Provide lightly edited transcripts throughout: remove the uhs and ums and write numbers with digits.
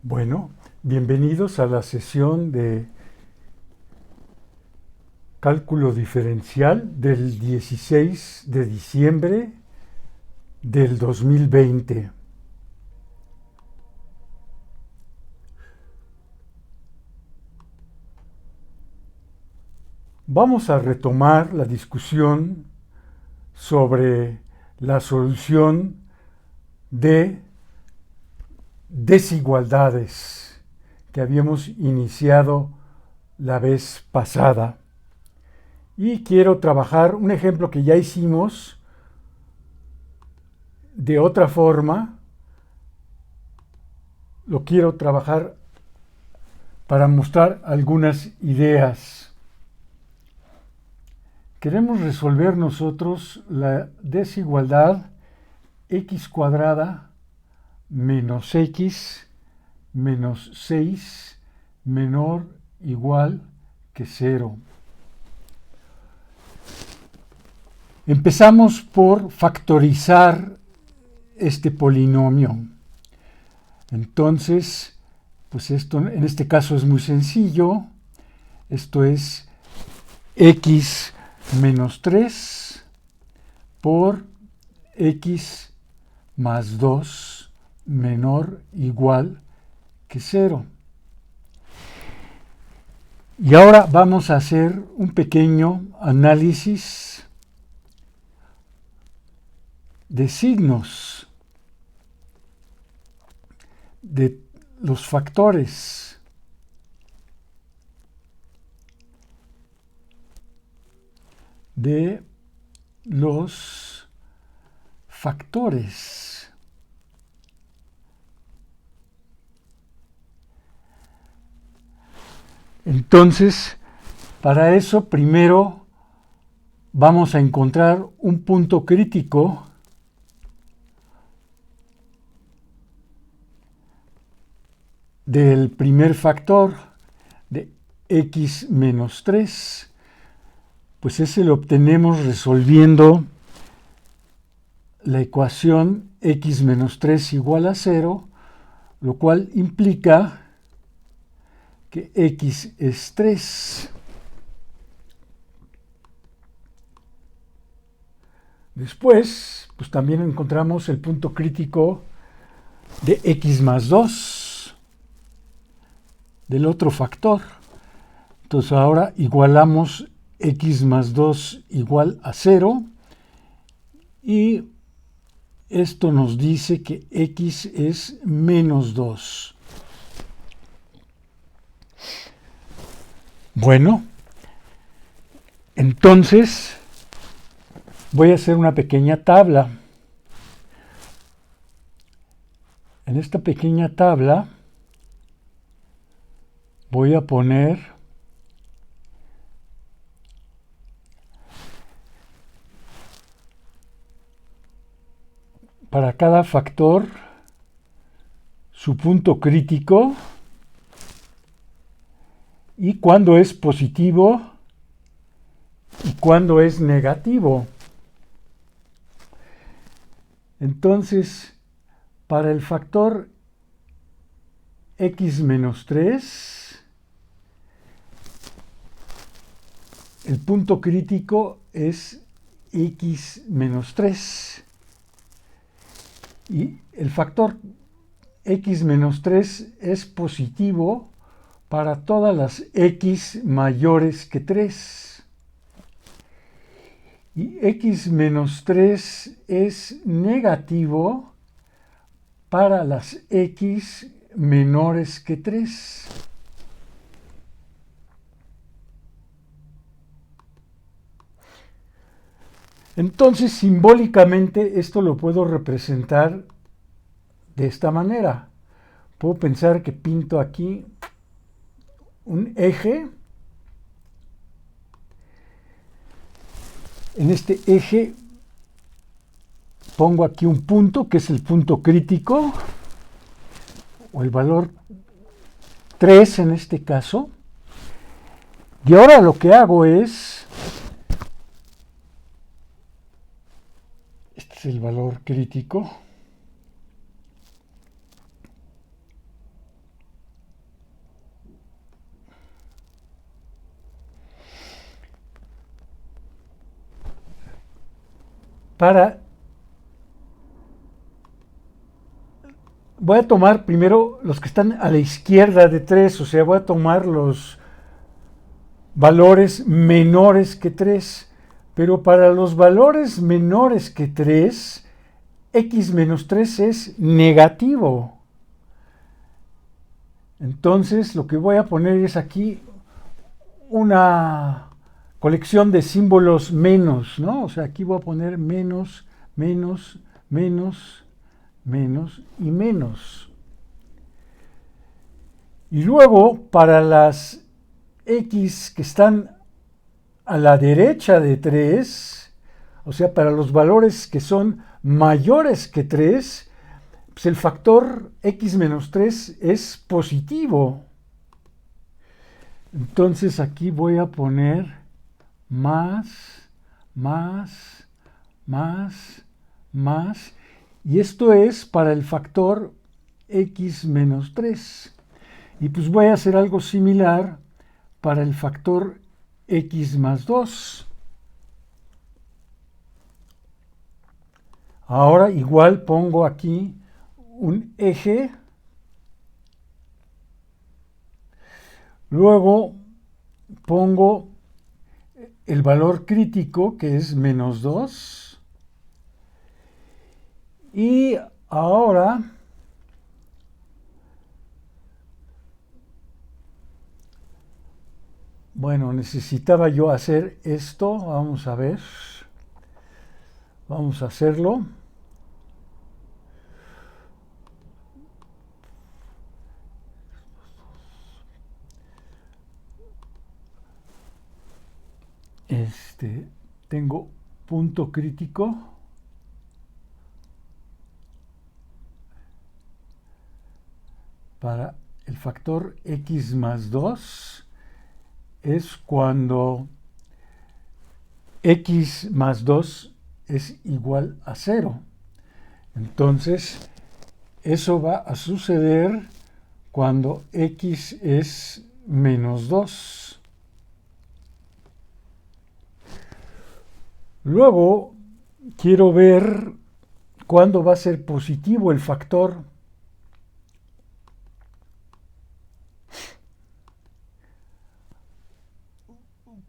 Bueno, bienvenidos a la sesión de cálculo diferencial del 16 de diciembre del 2020. Vamos a retomar la discusión sobre la solución de desigualdades que habíamos iniciado la vez pasada. Y quiero trabajar un ejemplo que ya hicimos de otra forma. Lo quiero trabajar para mostrar algunas ideas. Queremos resolver nosotros la desigualdad x cuadrada menos x menos 6 menor o igual que 0. Empezamos por factorizar este polinomio. Entonces, pues esto en este caso es muy sencillo. Esto es x menos 3 por x más 2 menor o igual que 0. Y ahora vamos a hacer un pequeño análisis de signos de los factores. Entonces, para eso primero vamos a encontrar un punto crítico del primer factor de x menos 3, pues ese lo obtenemos resolviendo la ecuación x menos 3 igual a 0, lo cual implica que x es 3. Después, pues también encontramos el punto crítico de x más 2 del otro factor. Entonces ahora igualamos x más 2 igual a 0 y esto nos dice que x es menos 2. Bueno, entonces voy a hacer una pequeña tabla. En esta pequeña tabla voy a poner para cada factor su punto crítico y cuándo es positivo y cuándo es negativo. Entonces, para el factor x menos 3, el punto crítico es x menos 3. Y el factor x menos 3 es positivo para todas las x mayores que 3. Y x menos 3 es negativo para las x menores que 3. Entonces, simbólicamente, esto lo puedo representar de esta manera. Puedo pensar que pinto aquí un eje. En este eje pongo aquí un punto, que es el punto crítico, o el valor 3 en este caso. Y ahora lo que hago es, este es el valor crítico, Voy a tomar primero los que están a la izquierda de 3, o sea, voy a tomar los valores menores que 3, pero para los valores menores que 3, x menos 3 es negativo. Entonces lo que voy a poner es aquí una colección de símbolos menos, ¿no? O sea, aquí voy a poner menos, menos, menos, menos y menos. Y luego, para las x que están a la derecha de 3, o sea, para los valores que son mayores que 3, pues el factor x menos 3 es positivo. Entonces aquí voy a poner más, más, más, más, y esto es para el factor x menos 3. Y pues voy a hacer algo similar para el factor x más 2. Ahora igual pongo aquí un eje. Luego pongo el valor crítico, que es menos 2. Y ahora bueno, necesitaba yo hacer esto. Vamos a ver. Vamos a hacerlo. Tengo punto crítico. Para el factor x más 2 es cuando x más 2 es igual a 0. Entonces, eso va a suceder cuando x es menos 2. Luego, quiero ver cuándo va a ser positivo el factor.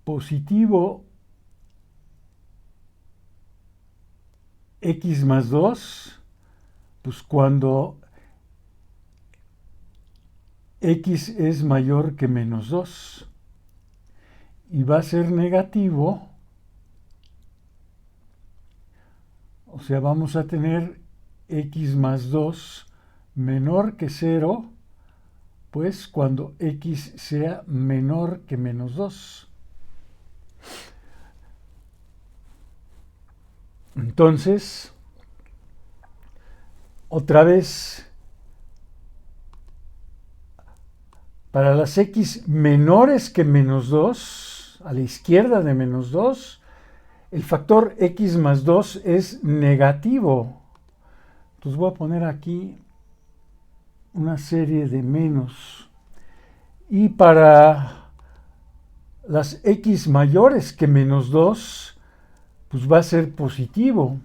Positivo x más 2, pues cuando x es mayor que menos 2. Y va a ser negativo, o sea, vamos a tener x más 2 menor que 0, pues cuando x sea menor que menos 2. Entonces, otra vez, para las x menores que menos 2, a la izquierda de menos 2, el factor x más 2 es negativo. Entonces voy a poner aquí una serie de menos. Y para las x mayores que menos 2, pues va a ser positivo.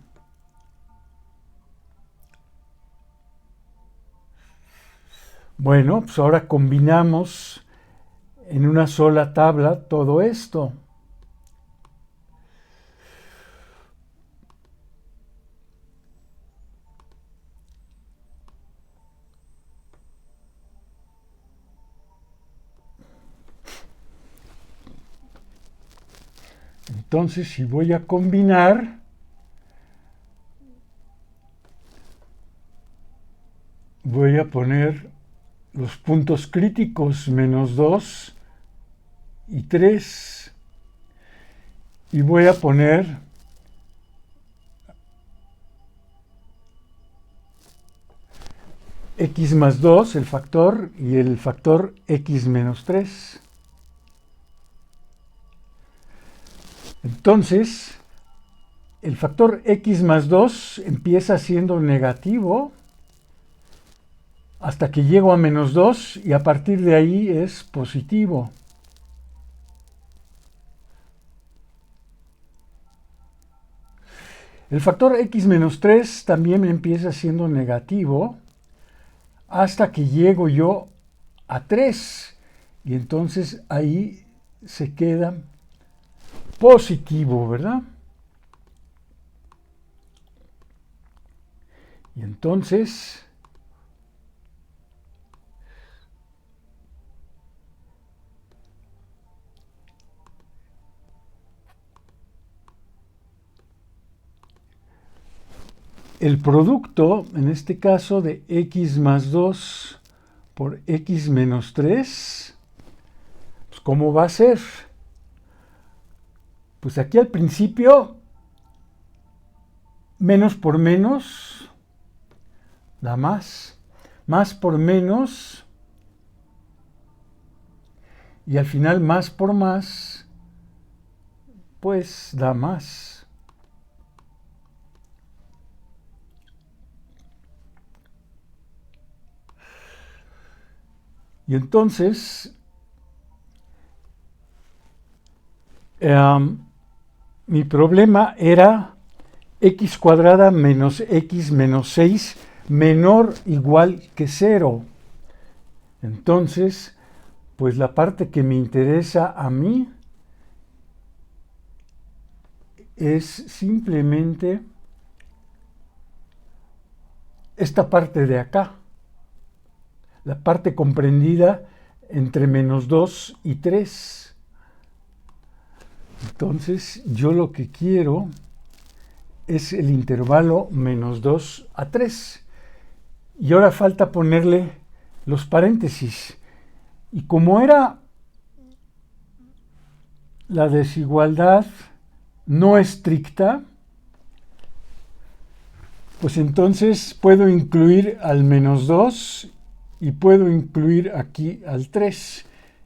Bueno, pues ahora combinamos en una sola tabla todo esto. Entonces, si voy a combinar, voy a poner los puntos críticos menos 2 y 3. Y voy a poner x más 2, el factor, y el factor x menos 3. Entonces, el factor x más 2 empieza siendo negativo hasta que llego a menos 2 y a partir de ahí es positivo. El factor x menos 3 también empieza siendo negativo hasta que llego yo a 3. Y entonces ahí se queda positivo, ¿verdad? Y entonces el producto, en este caso, de x más 2 por x menos 3, pues ¿cómo va a ser? Pues aquí al principio, menos por menos da más. Más por menos, y al final más por más, pues da más. Y entonces, mi problema era x cuadrada menos x menos 6 menor o igual que 0. Entonces, pues la parte que me interesa a mí es simplemente esta parte de acá, la parte comprendida entre menos 2 y 3. Entonces, yo lo que quiero es el intervalo menos 2 a 3. Y ahora falta ponerle los paréntesis. Y como era la desigualdad no estricta, pues entonces puedo incluir al menos 2 y puedo incluir aquí al 3.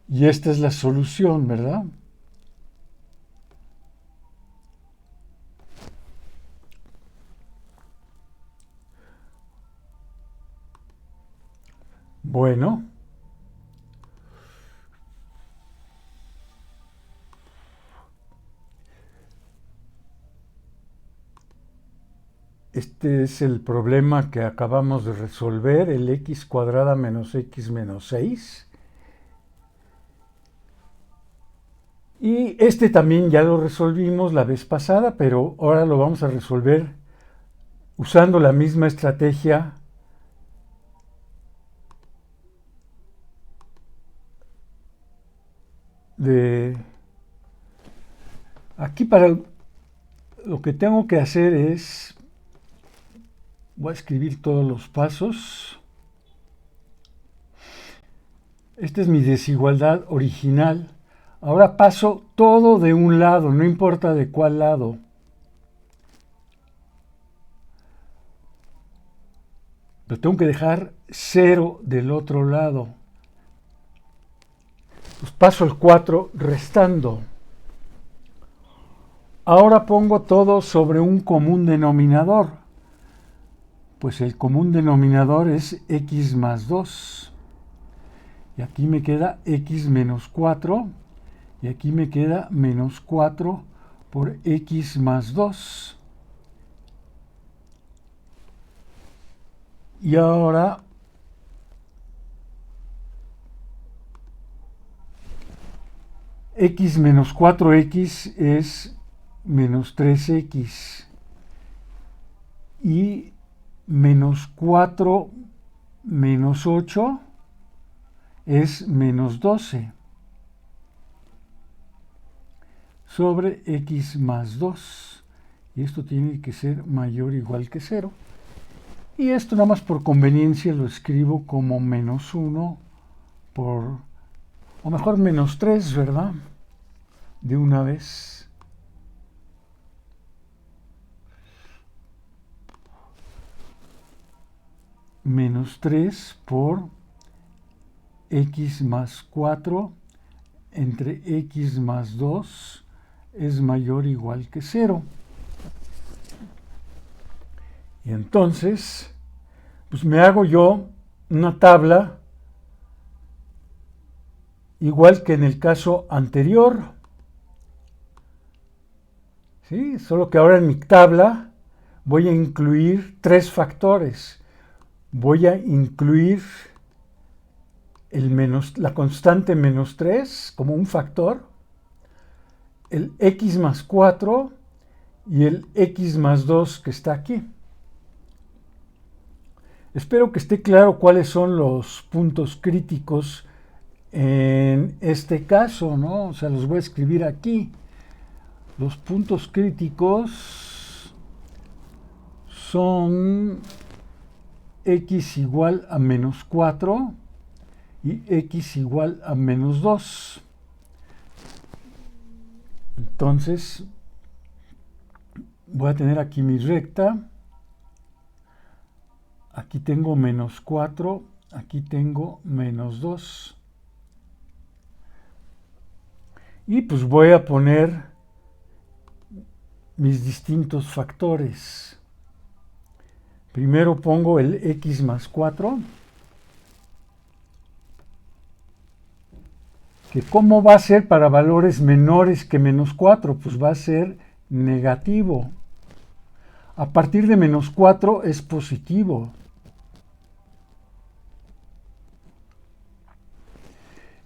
Y esta es la solución, ¿verdad? Bueno, este es el problema que acabamos de resolver, el x cuadrada menos x menos 6. Y este también ya lo resolvimos la vez pasada, pero ahora lo vamos a resolver usando la misma estrategia de... Aquí para lo que tengo que hacer es... Voy a escribir todos los pasos. Esta es mi desigualdad original. Ahora paso todo de un lado, no importa de cuál lado. Pero tengo que dejar 0 del otro lado. Pues paso el 4 restando. Ahora pongo todo sobre un común denominador. Pues el común denominador es x más 2. Y aquí me queda x menos 4. Y aquí me queda menos 4 por x más 2. Y ahora x menos 4x es menos 3x. Y menos 4 menos 8 es menos 12. Sobre x más 2. Y esto tiene que ser mayor o igual que 0. Y esto nada más por conveniencia lo escribo como menos 1 por, o mejor menos 3, ¿verdad? De una vez. Menos 3 por x más 4 entre x más 2 es mayor o igual que 0. Y entonces, pues me hago yo una tabla igual que en el caso anterior. ¿Sí? Solo que ahora en mi tabla voy a incluir tres factores. Voy a incluir la constante menos 3 como un factor, el x más 4 y el x más 2 que está aquí. Espero que esté claro cuáles son los puntos críticos en este caso, ¿no? O sea, los voy a escribir aquí. Los puntos críticos son x igual a menos 4 y x igual a menos 2. Entonces, voy a tener aquí mi recta. Aquí tengo menos 4, aquí tengo menos 2. Y pues voy a poner mis distintos factores. Primero pongo el x más 4. Que ¿cómo va a ser para valores menores que menos 4? Pues va a ser negativo. A partir de menos 4 es positivo.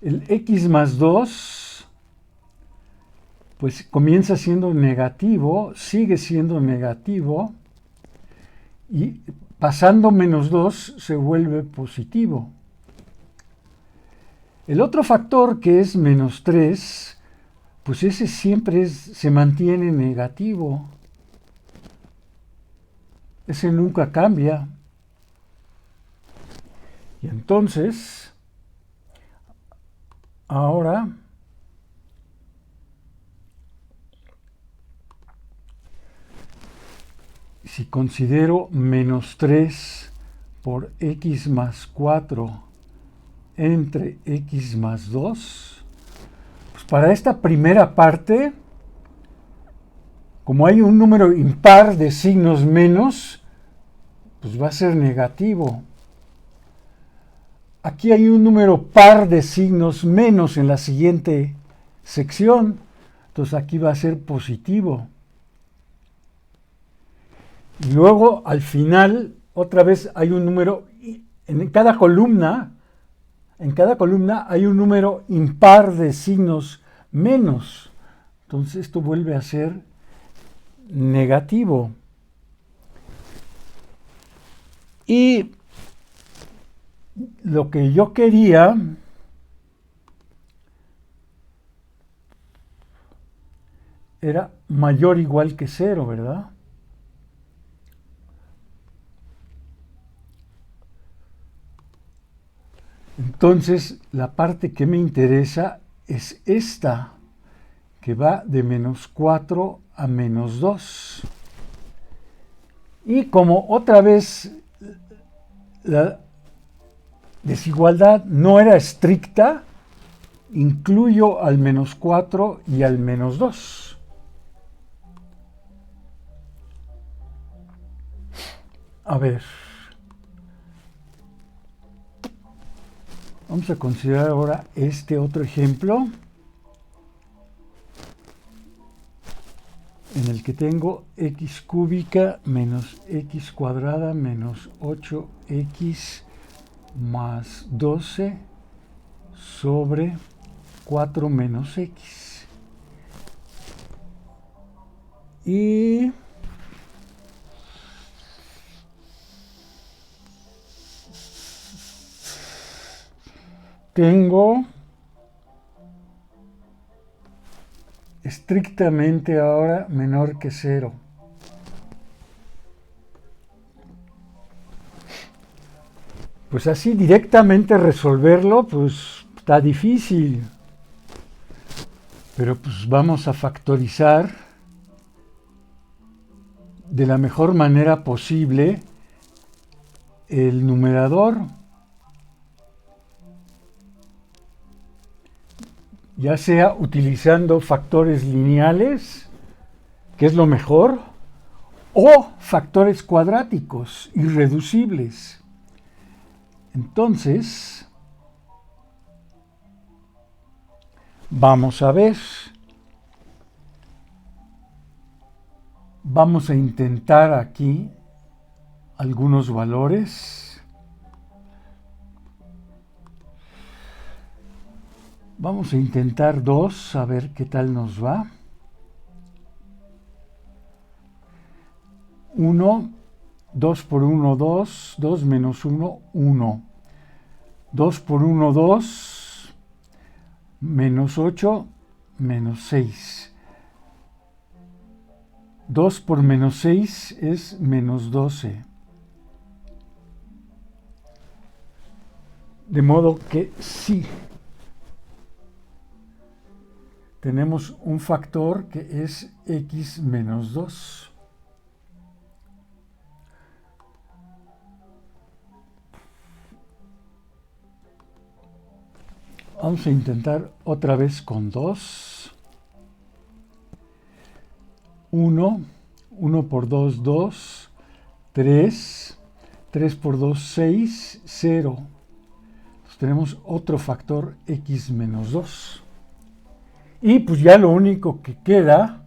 El x más 2, pues comienza siendo negativo, sigue siendo negativo, y pasando menos 2 se vuelve positivo. El otro factor, que es menos 3, pues ese siempre se mantiene negativo. Ese nunca cambia. Y entonces, ahora, si considero menos 3 por x más 4 entre x más 2, pues para esta primera parte, como hay un número impar de signos menos, pues va a ser negativo. Aquí hay un número par de signos menos en la siguiente sección, entonces aquí va a ser positivo. Y luego al final, otra vez hay un número, en cada columna hay un número impar de signos menos. Entonces esto vuelve a ser negativo. Y lo que yo quería era mayor o igual que 0, ¿verdad? Entonces, la parte que me interesa es esta, que va de menos 4 a menos 2. Y como otra vez la desigualdad no era estricta, incluyo al menos 4 y al menos 2. A ver. Vamos a considerar ahora este otro ejemplo en el que tengo x cúbica menos x cuadrada menos 8x más 12 sobre 4 menos x. Y tengo estrictamente ahora menor que 0. Pues así directamente resolverlo, pues está difícil. Pero pues vamos a factorizar de la mejor manera posible el numerador. Ya sea utilizando factores lineales, que es lo mejor, o factores cuadráticos irreducibles. Entonces, vamos a ver. Vamos a intentar aquí algunos valores. Vamos a intentar 2, a ver qué tal nos va. 1, 2 por 1, 2, 2 menos 1, 1. 2 por 1, 2, menos 8, menos 6. 2 por menos 6 es menos 12. De modo que sí, tenemos un factor que es x menos 2. Vamos a intentar otra vez con 2. 1, 1 por 2, 2, 3, 3 por 2, 6, 0. Entonces tenemos otro factor x menos 2. Y pues ya lo único que queda,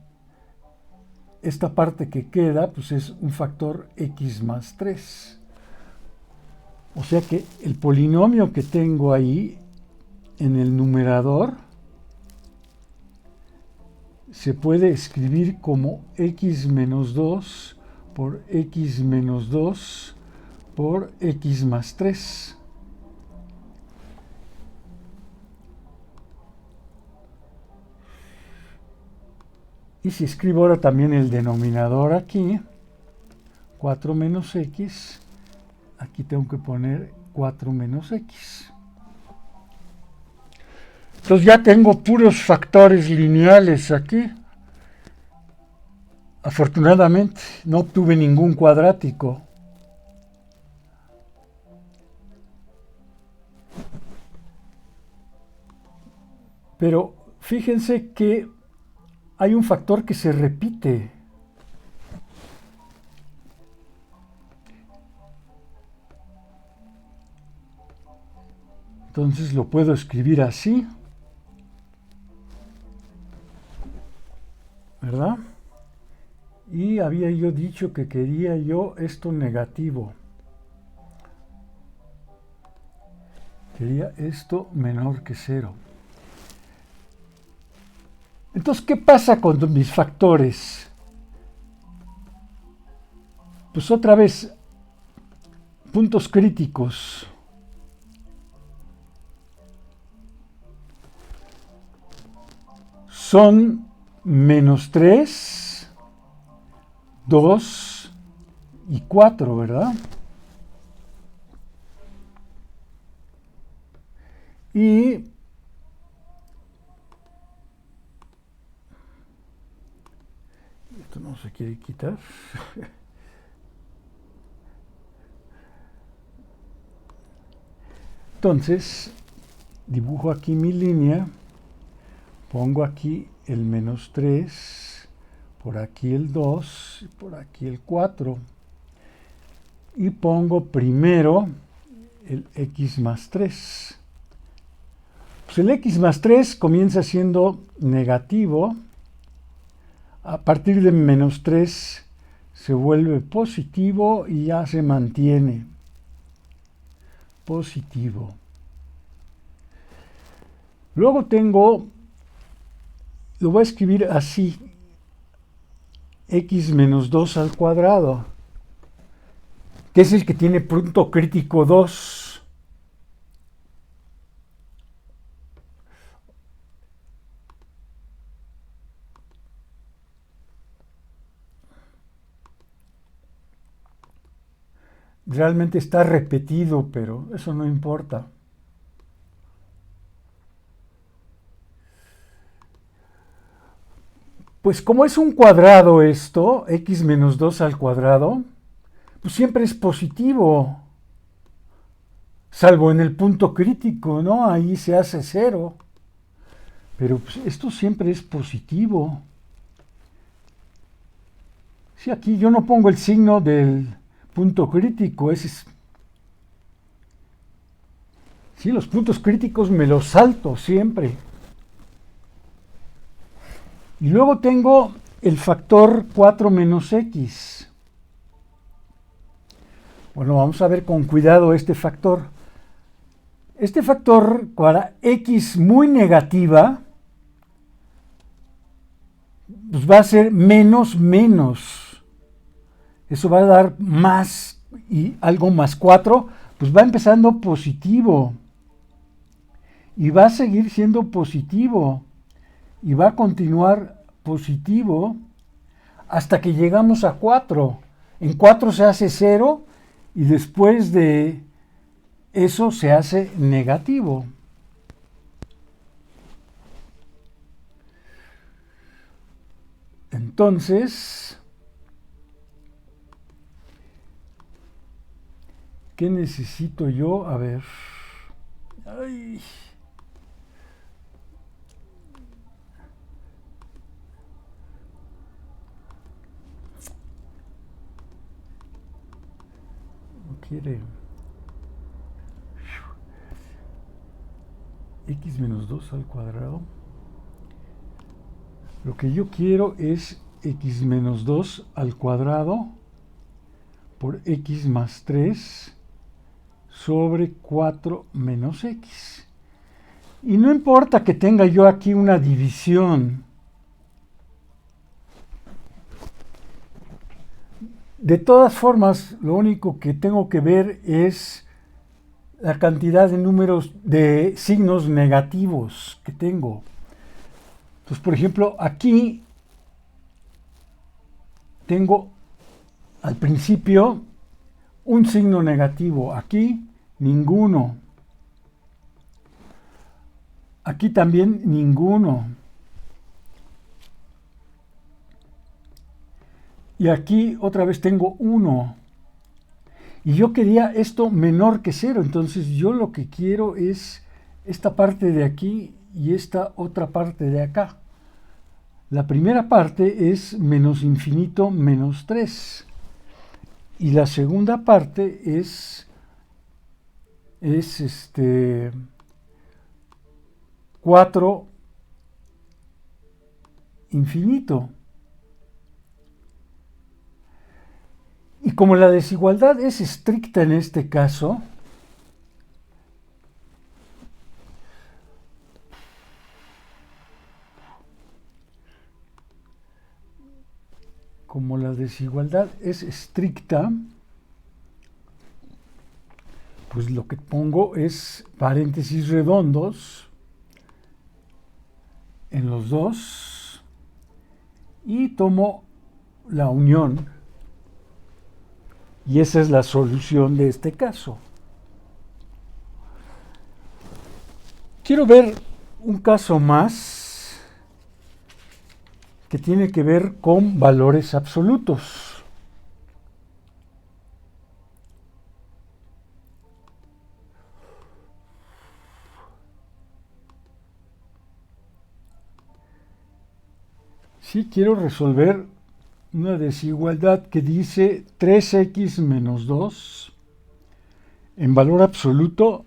esta parte que queda, pues es un factor x más 3. O sea que el polinomio que tengo ahí en el numerador se puede escribir como x menos 2 por x menos 2 por x más 3. Y si escribo ahora también el denominador aquí, 4 menos x, aquí tengo que poner 4 menos x. Entonces ya tengo puros factores lineales aquí. Afortunadamente no obtuve ningún cuadrático. Pero fíjense que hay un factor que se repite. Entonces lo puedo escribir así, ¿verdad? Y había yo dicho que quería yo esto negativo. Quería esto menor que 0. Entonces, ¿qué pasa con mis factores? Pues otra vez, puntos críticos. Son menos 3, 2 y 4, ¿verdad? Y esto no se quiere quitar. Entonces, dibujo aquí mi línea, pongo aquí el menos 3, por aquí el 2, y por aquí el 4. Y pongo primero el x más 3. Pues el x más 3 comienza siendo negativo. A partir de menos 3 se vuelve positivo y ya se mantiene positivo. Luego tengo, lo voy a escribir así, x menos 2 al cuadrado, que es el que tiene punto crítico 2. Realmente está repetido, pero eso no importa. Pues como es un cuadrado esto, x menos 2 al cuadrado, pues siempre es positivo. Salvo en el punto crítico, ¿no? Ahí se hace 0. Pero pues, esto siempre es positivo. Sí, aquí yo no pongo el signo del punto crítico, ese es... Sí, los puntos críticos me los salto siempre. Y luego tengo el factor 4 menos x. Bueno, vamos a ver con cuidado este factor. Este factor para x muy negativa, pues va a ser menos menos. Eso va a dar más y algo más 4, pues va empezando positivo. Y va a seguir siendo positivo. Y va a continuar positivo hasta que llegamos a 4. En 4 se hace 0 y después de eso se hace negativo. Entonces, ¿qué necesito yo? A ver. Ay. No quiere. X menos 2 al cuadrado. Lo que yo quiero es x menos 2 al cuadrado por x más 3 sobre 4 menos x. Y no importa que tenga yo aquí una división. De todas formas, lo único que tengo que ver es la cantidad de números, de signos negativos que tengo. Entonces, por ejemplo, aquí tengo al principio un signo negativo, aquí ninguno, aquí también ninguno, y aquí otra vez tengo 1, y yo quería esto menor que 0, entonces yo lo que quiero es esta parte de aquí y esta otra parte de acá. La primera parte es menos infinito menos 3. Y la segunda parte es 4 infinito. Y como la desigualdad es estricta en este caso, pues lo que pongo es paréntesis redondos en los dos y tomo la unión. Y esa es la solución de este caso. Quiero ver un caso más que tiene que ver con valores absolutos. Sí, quiero resolver una desigualdad que dice 3x menos 2 en valor absoluto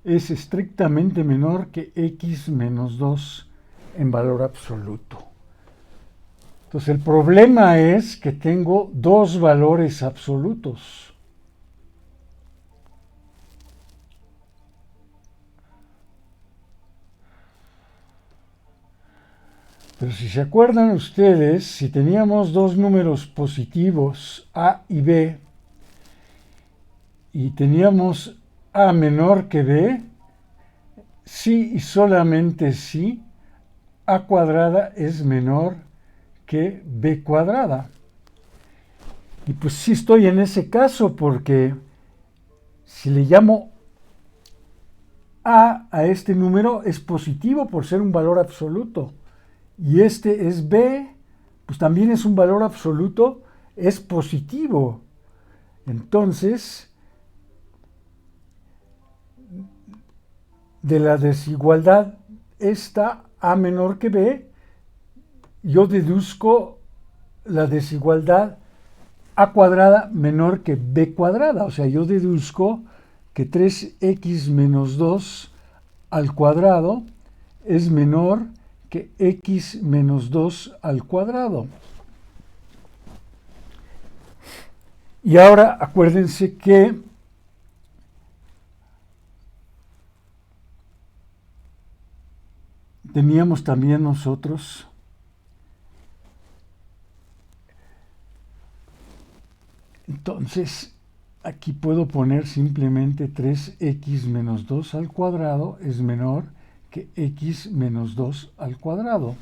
es estrictamente menor que x menos 2 en valor absoluto. Entonces el problema es que tengo dos valores absolutos. Pero si se acuerdan ustedes, si teníamos dos números positivos, a y b, y teníamos a menor que b, si y solamente si a cuadrada es menor que b cuadrada. Y pues sí estoy en ese caso, porque si le llamo a este número es positivo por ser un valor absoluto. Y este es b, pues también es un valor absoluto, es positivo. Entonces, de la desigualdad esta a menor que b, yo deduzco la desigualdad a cuadrada menor que b cuadrada. O sea, yo deduzco que 3x menos 2 al cuadrado es menor que x menos 2 al cuadrado. Y ahora acuérdense que teníamos también nosotros entonces aquí puedo poner simplemente 3x menos 2 al cuadrado es menor que x menos 2 al cuadrado.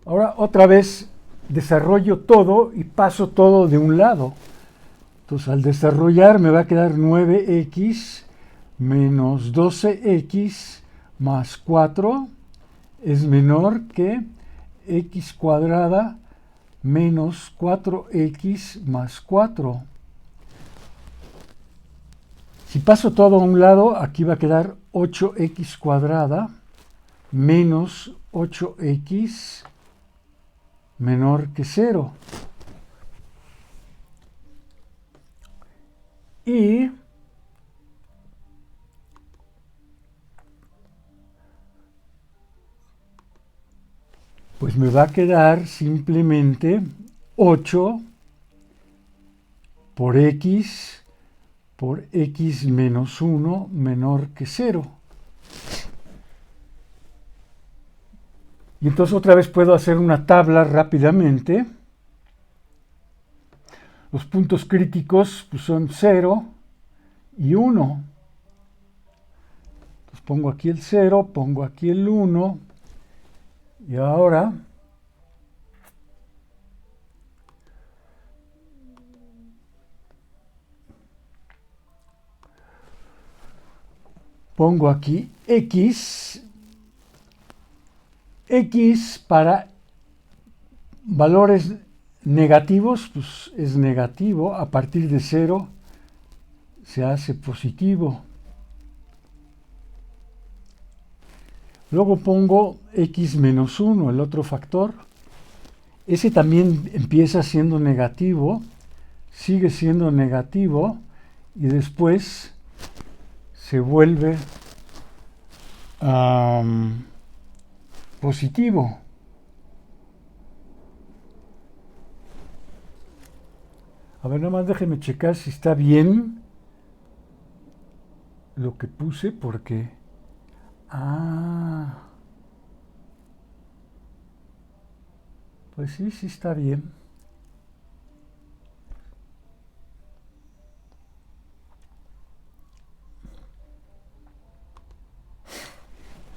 Ahora otra vez desarrollo todo y paso todo de un lado. Entonces al desarrollar me va a quedar 9x menos 12x más 4 es menor que x cuadrada menos 4x más 4. Si paso todo a un lado, aquí va a quedar 8x cuadrada menos 8x menor que 0. Y pues me va a quedar simplemente 8 por x menos 1 menor que 0. Y entonces otra vez puedo hacer una tabla rápidamente. Los puntos críticos pues, son 0 y 1. Entonces pongo aquí el 0, pongo aquí el 1. Y ahora pongo aquí x para valores negativos, pues es negativo, a partir de 0 se hace positivo. Luego pongo x menos 1, el otro factor. Ese también empieza siendo negativo, sigue siendo negativo y después se vuelve positivo. A ver, nada más déjenme checar si está bien lo que puse porque... pues sí, sí está bien.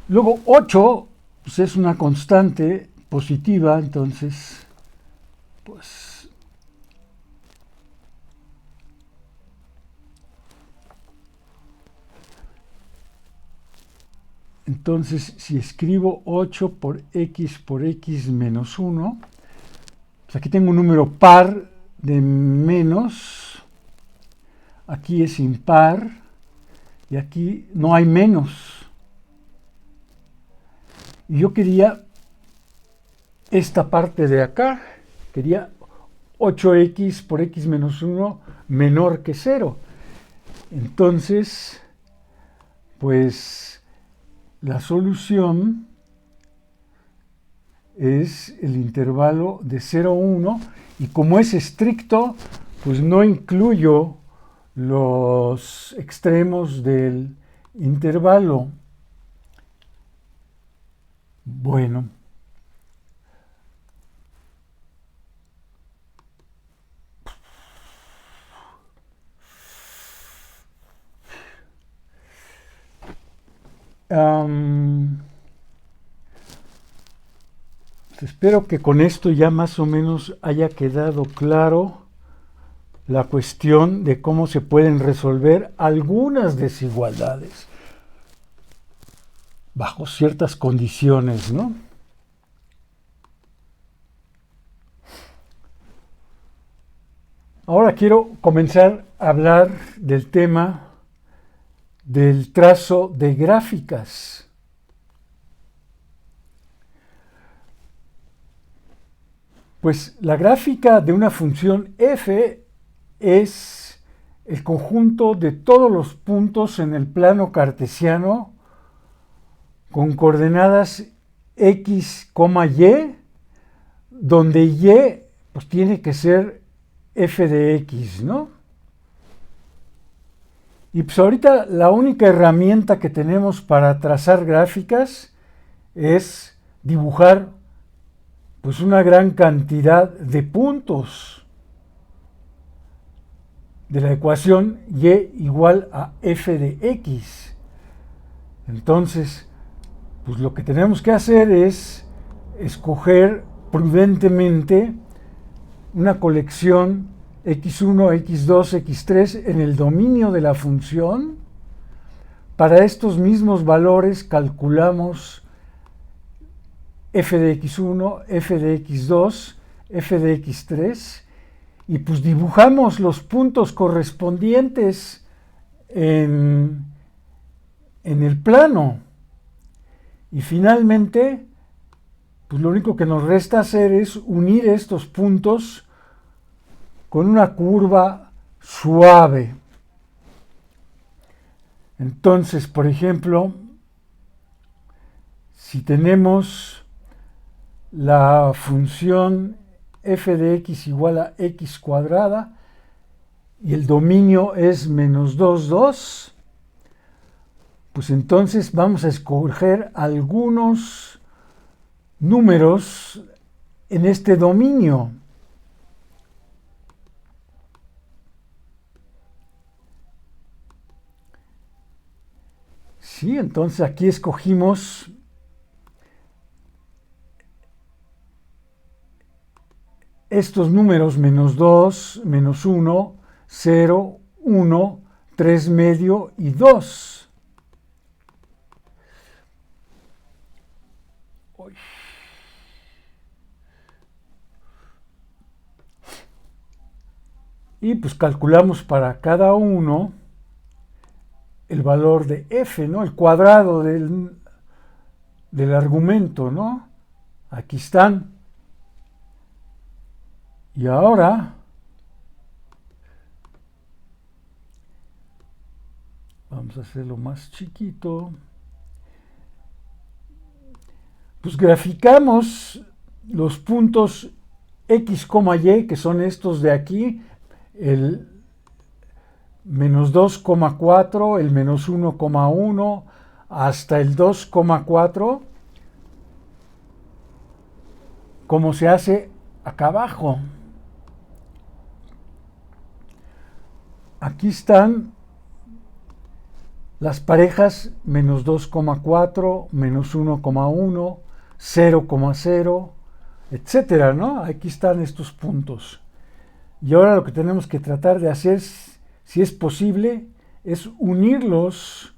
Luego 8 pues es una constante positiva, entonces pues entonces si escribo 8 por x menos 1, pues aquí tengo un número par de menos, aquí es impar y aquí no hay menos. Y yo quería esta parte de acá, quería 8x por x menos 1 menor que 0. Entonces, pues la solución es el intervalo de 0 a 1 y como es estricto, pues no incluyo los extremos del intervalo. Bueno. Espero que con esto ya más o menos haya quedado claro la cuestión de cómo se pueden resolver algunas desigualdades bajo ciertas condiciones, ¿no? Ahora quiero comenzar a hablar del tema del trazo de gráficas. Pues la gráfica de una función f es el conjunto de todos los puntos en el plano cartesiano con coordenadas x, y, donde y pues tiene que ser f de x, ¿no? Y pues ahorita la única herramienta que tenemos para trazar gráficas es dibujar pues una gran cantidad de puntos de la ecuación y igual a f de x. Entonces, pues lo que tenemos que hacer es escoger prudentemente una colección x1, x2, x3 en el dominio de la función. Para estos mismos valores calculamos f de x1, f de x2, f de x3 y pues dibujamos los puntos correspondientes en el plano. Y finalmente, pues lo único que nos resta hacer es unir estos puntos con una curva suave. Entonces, por ejemplo, si tenemos la función f de x igual a x cuadrada y el dominio es menos 2, 2, pues entonces vamos a escoger algunos números en este dominio. Sí, entonces aquí escogimos estos números menos 2, menos 1, 0, 1, 3 medio y 2. Y pues calculamos para cada uno el valor de f, ¿no? El cuadrado del argumento, ¿no? Aquí están. Y ahora vamos a hacerlo más chiquito. Pues graficamos los puntos x, y, que son estos de aquí, el menos 2,4, el menos 1,1, hasta el 2,4, como se hace acá abajo. Aquí están las parejas menos 2,4, menos 1,1, 0,0, etcétera, ¿no? Aquí están estos puntos. Y ahora lo que tenemos que tratar de hacer, si es posible, es unirlos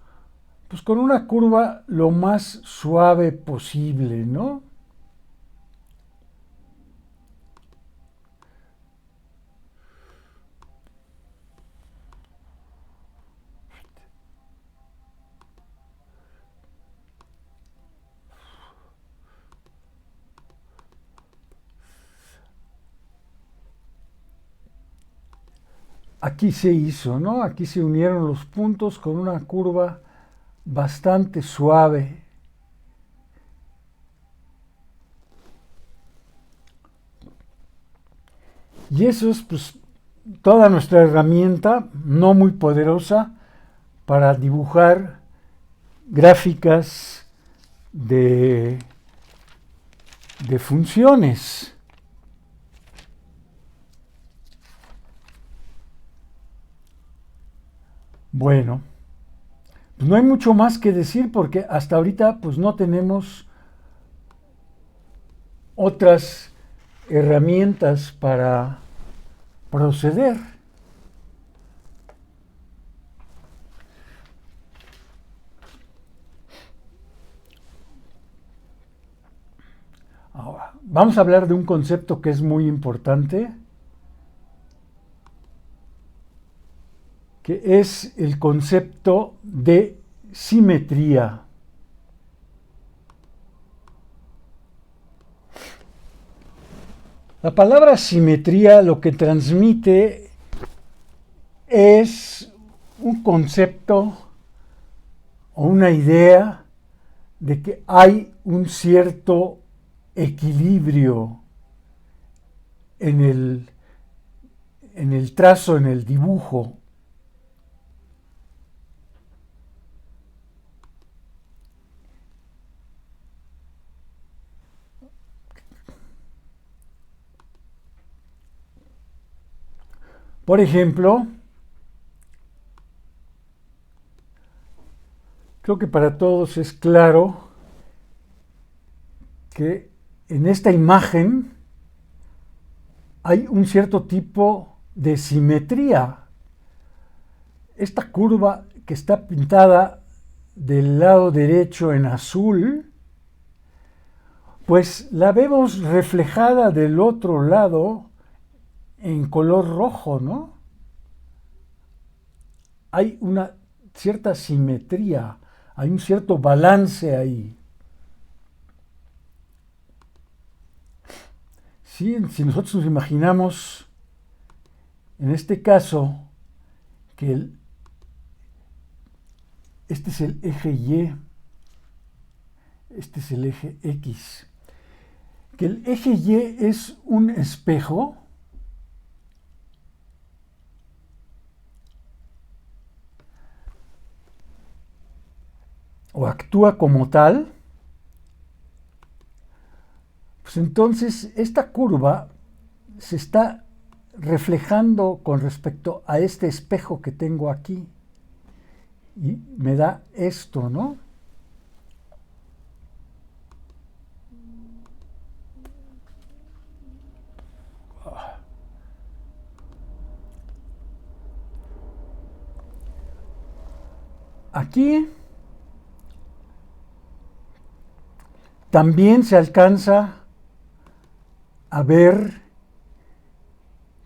pues con una curva lo más suave posible, ¿no? Aquí se hizo, ¿no? Aquí se unieron los puntos con una curva bastante suave. Y eso es pues toda nuestra herramienta, no muy poderosa, para dibujar gráficas de funciones. Bueno, pues no hay mucho más que decir porque hasta ahorita pues no tenemos otras herramientas para proceder. Ahora, vamos a hablar de un concepto que es muy importante, que es el concepto de simetría. La palabra simetría lo que transmite es un concepto o una idea de que hay un cierto equilibrio en el trazo, en el dibujo. Por ejemplo, creo que para todos es claro que en esta imagen hay un cierto tipo de simetría. Esta curva que está pintada del lado derecho en azul, pues la vemos reflejada del otro lado en color rojo, ¿no? Hay una cierta simetría, hay un cierto balance ahí. ¿Sí? Si nosotros nos imaginamos, en este caso, que este es el eje Y, este es el eje X, que el eje Y es un espejo, o actúa como tal, pues entonces esta curva se está reflejando con respecto a este espejo que tengo aquí y me da esto, ¿no? Aquí también se alcanza a ver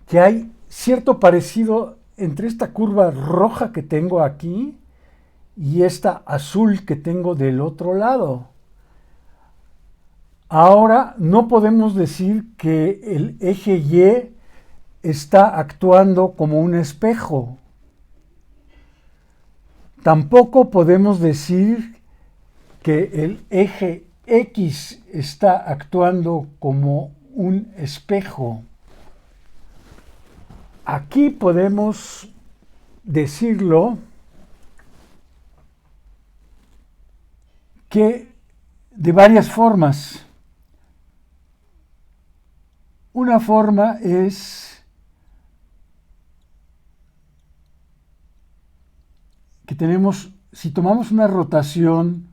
que hay cierto parecido entre esta curva roja que tengo aquí y esta azul que tengo del otro lado. Ahora no podemos decir que el eje Y está actuando como un espejo. Tampoco podemos decir que el eje X está actuando como un espejo. Aquí podemos decirlo que de varias formas. Una forma es que tenemos, si tomamos una rotación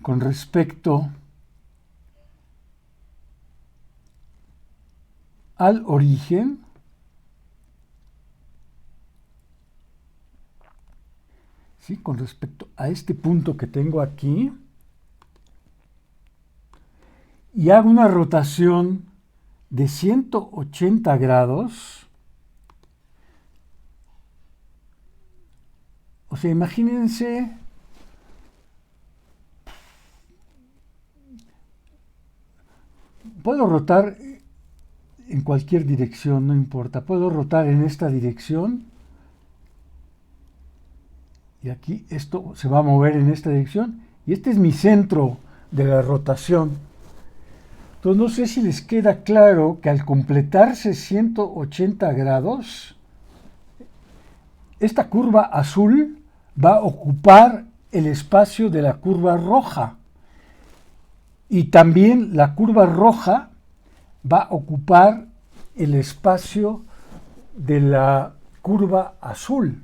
con respecto al origen, ¿sí? Con respecto a este punto que tengo aquí, y hago una rotación de 180 grados, o sea, imagínense puedo rotar en cualquier dirección, no importa, puedo rotar en esta dirección y aquí esto se va a mover en esta dirección y este es mi centro de la rotación. Entonces no sé si les queda claro que al completarse 180 grados, esta curva azul va a ocupar el espacio de la curva roja y también la curva roja va a ocupar el espacio de la curva azul.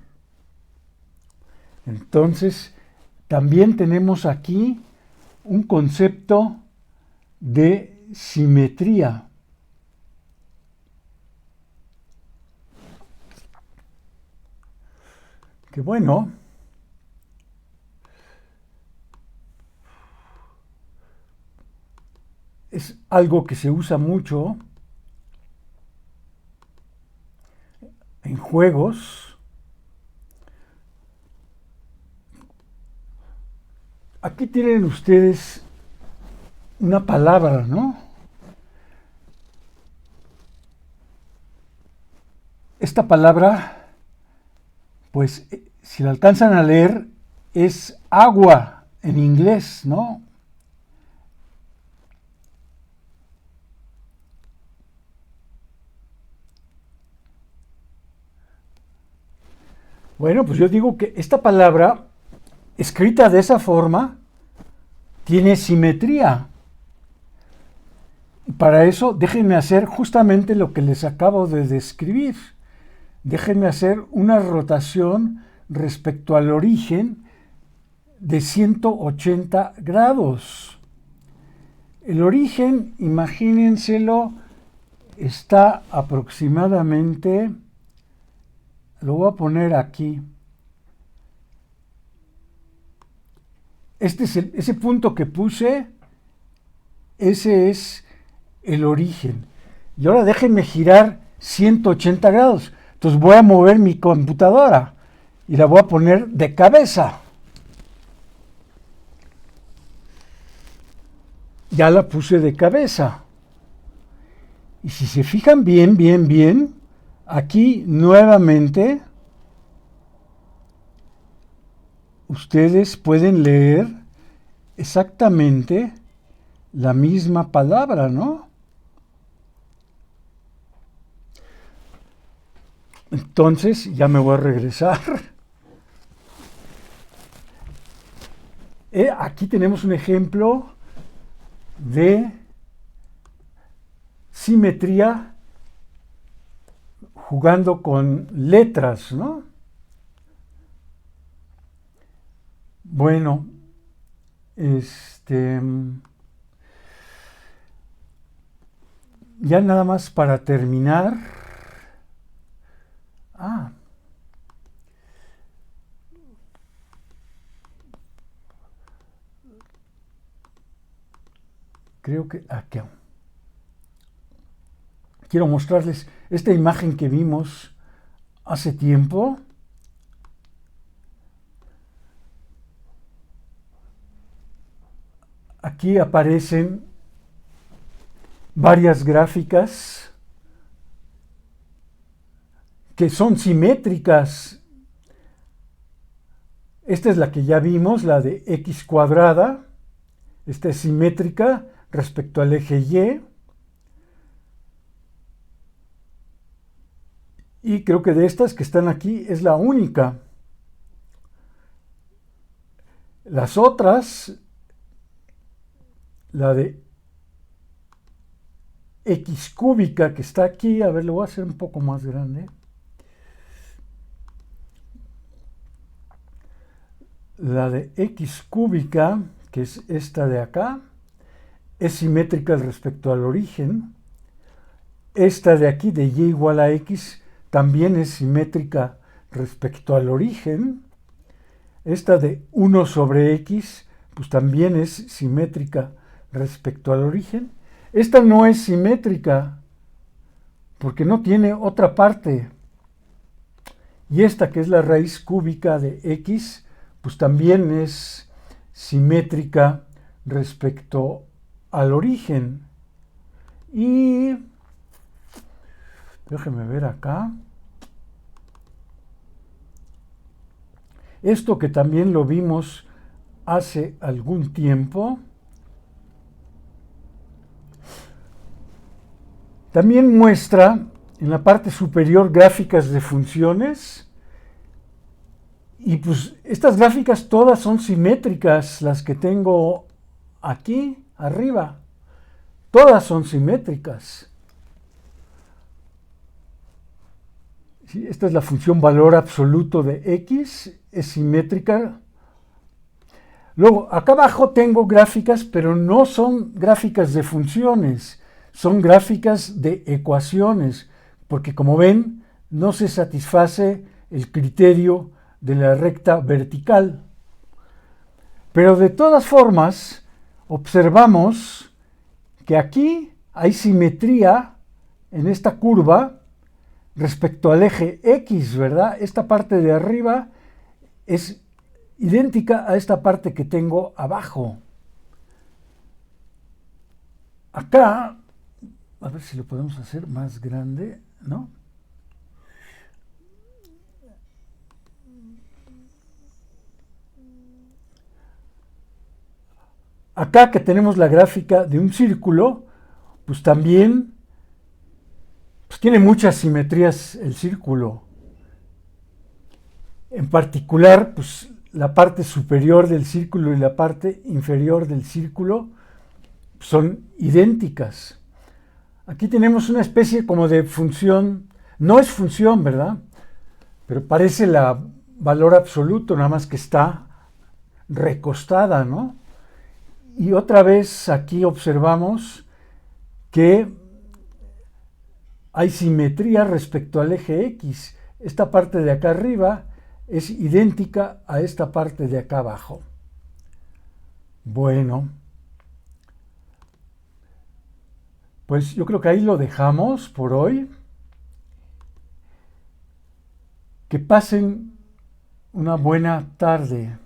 Entonces, también tenemos aquí un concepto de simetría. Que bueno, es algo que se usa mucho en juegos. Aquí tienen ustedes una palabra, ¿no? esta palabra, pues si la alcanzan a leer, es agua en inglés, ¿no? Bueno, pues yo digo que esta palabra, escrita de esa forma, tiene simetría. Para eso, déjenme hacer justamente lo que les acabo de describir. Déjenme hacer una rotación respecto al origen de 180 grados. El origen, imagínenselo, está aproximadamente, lo voy a poner aquí. Este es ese punto que puse, ese es el origen. Y ahora déjenme girar 180 grados. Entonces voy a mover mi computadora y la voy a poner de cabeza. Ya la puse de cabeza. Y si se fijan bien, aquí nuevamente ustedes pueden leer exactamente la misma palabra, ¿no? Entonces ya me voy a regresar. Aquí tenemos un ejemplo de simetría jugando con letras, ¿no? Bueno, ya nada más para terminar. Creo que aquí. Quiero mostrarles esta imagen que vimos hace tiempo. Aquí aparecen varias gráficas que son simétricas. Esta es la que ya vimos, la de x cuadrada. Esta es simétrica respecto al eje Y. Y creo que de estas que están aquí es la única. Las otras, la de x cúbica que está aquí, a ver, lo voy a hacer un poco más grande. La de x cúbica, que es esta de acá, es simétrica respecto al origen. Esta de aquí, de y igual a x, también es simétrica respecto al origen. Esta de 1 sobre x, pues también es simétrica respecto al origen. Esta no es simétrica porque no tiene otra parte. Y esta, que es la raíz cúbica de x, pues también es simétrica respecto al origen. Y déjenme ver acá. Esto que también lo vimos hace algún tiempo, también muestra en la parte superior gráficas de funciones. Y pues estas gráficas todas son simétricas, las que tengo aquí arriba. Todas son simétricas. ¿Sí? Esta es la función valor absoluto de x, es simétrica. Luego, acá abajo tengo gráficas, pero no son gráficas de funciones, son gráficas de ecuaciones, porque como ven, no se satisface el criterio de la recta vertical. Pero de todas formas, observamos que aquí hay simetría en esta curva respecto al eje X, ¿verdad? Esta parte de arriba es idéntica a esta parte que tengo abajo. Acá, a ver si lo podemos hacer más grande, ¿no? acá que tenemos la gráfica de un círculo, pues también pues tiene muchas simetrías el círculo. En particular, pues la parte superior del círculo y la parte inferior del círculo son idénticas. Aquí tenemos una especie como de función, no es función, ¿verdad? Pero parece la valor absoluto, nada más que está recostada, ¿no? Y otra vez aquí observamos que hay simetría respecto al eje X. Esta parte de acá arriba es idéntica a esta parte de acá abajo. Bueno, pues yo creo que ahí lo dejamos por hoy. Que pasen una buena tarde.